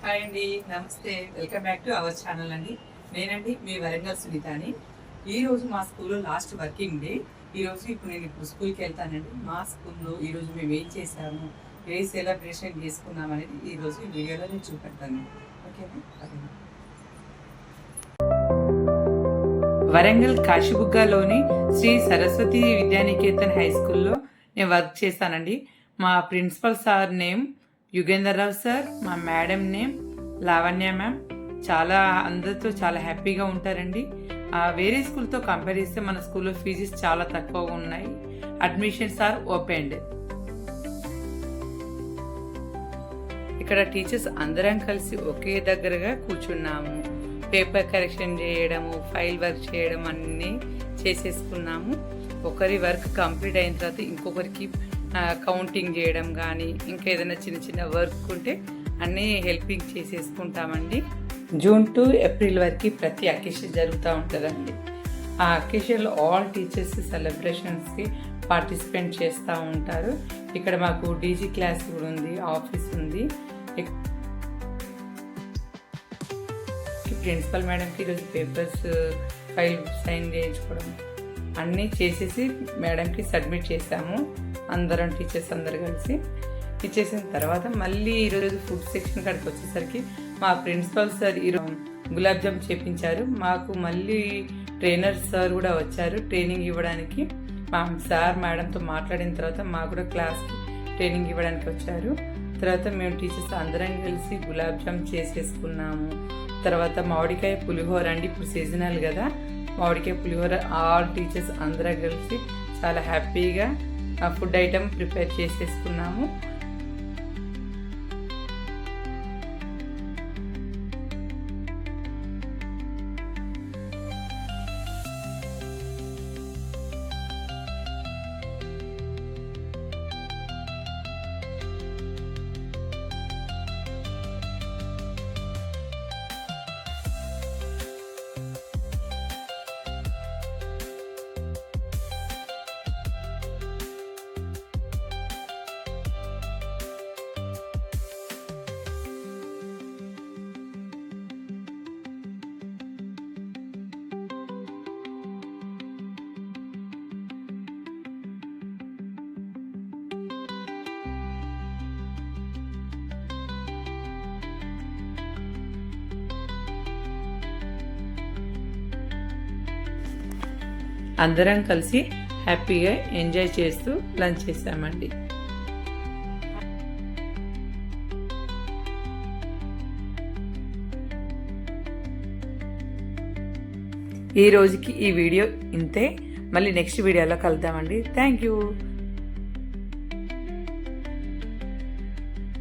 Hi అండి, నమస్తే. Welcome back to our channel అండి. నేనండి మీ వరంగల్ సునీతని. ఈరోజు మా స్కూల్లో లాస్ట్ వర్కింగ్ డే. ఇప్పుడు నేను స్కూల్కి వెళ్తానండి. మా స్కూల్లో ఈరోజు మేము ఏం చేసాము, ఏ సెలబ్రేషన్ చేసుకున్నాం అనేది ఈరోజు ఈ వీడియోలో నేను చూపెడతాను. ఓకేనా? వరంగల్ కాశీబుగ్గలోని శ్రీ సరస్వతి విద్యానికేతన్ హై స్కూల్లో నేను వర్క్ చేశానండి. మా principal sir name Yugendar Rao sir, మా మేడం నేమ్ లావణ్య మ్యామ్. అందరితో చాలా హ్యాపీగా ఉంటారండి. వేరే స్కూల్తో కంపేర్ చేస్తే మన స్కూల్లో ఫీజెస్ చాలా తక్కువగా ఉన్నాయి. Admissions are opened. ఇక్కడ టీచర్స్ అందరం కలిసి ఒకే దగ్గరగా కూర్చున్నాము. పేపర్ కరెక్షన్ చేయడము, ఫైల్ వర్క్ చేయడం అన్నీ చేసేసుకున్నాము. ఒకరి వర్క్ కంప్లీట్ అయిన తర్వాత ఇంకొకరికి కౌంటింగ్ చేయడం కానీ ఇంకా ఏదైనా చిన్న చిన్న వర్క్ ఉంటే అన్నీ హెల్పింగ్ చేసేసుకుంటామండి. జూన్ టు ఏప్రిల్ వరకు ప్రతి అకేషన్ జరుగుతూ ఉంటుందండి. ఆ అకేషన్లో ఆల్ టీచర్స్ సెలబ్రేషన్స్కి పార్టిసిపేట్ చేస్తూ ఉంటారు. ఇక్కడ మాకు డీజీ క్లాస్ కూడా ఉంది, ఆఫీస్ ఉంది. ప్రిన్సిపల్ మేడంకి ఈరోజు పేపర్స్ ఫైల్ సైన్ చేయించుకోవడం అన్నీ చేసేసి మేడంకి సబ్మిట్ చేసాము. అందరం టీచర్స్ అందరు కలిసి ఇచ్చేసిన తర్వాత మళ్ళీ ఈరోజు ఫుడ్ సెక్షన్ కాడికి వచ్చేసరికి మా ప్రిన్సిపల్ సార్ ఈరోజు గులాబ్ జామ్ చేపించారు. మాకు మళ్ళీ ట్రైనర్ సార్ కూడా వచ్చారు ట్రైనింగ్ ఇవ్వడానికి. మా సార్ మేడంతో మాట్లాడిన తర్వాత మాకు కూడా క్లాస్కి ట్రైనింగ్ ఇవ్వడానికి వచ్చారు. తర్వాత మేము టీచర్స్ అందరం కలిసి గులాబ్ జామ్ చేసేసుకున్నాము. తర్వాత మామిడికాయ పులిహోర అండి, ఇప్పుడు సీజనల్ కదా, మామిడికాయ పులిహోర ఆల్ టీచర్స్ అందరం కలిసి చాలా హ్యాపీగా ఫుడ్ ఐటమ్ ప్రిపేర్ చేసేసుకున్నాము. అందరం కలిసి హ్యాపీగా ఎంజాయ్ చేస్తూ లంచ్ చేసామండి. ఈ రోజుకి ఈ వీడియో ఇంతే. మళ్ళీ నెక్స్ట్ వీడియోలో కలుద్దామండి. Thank you.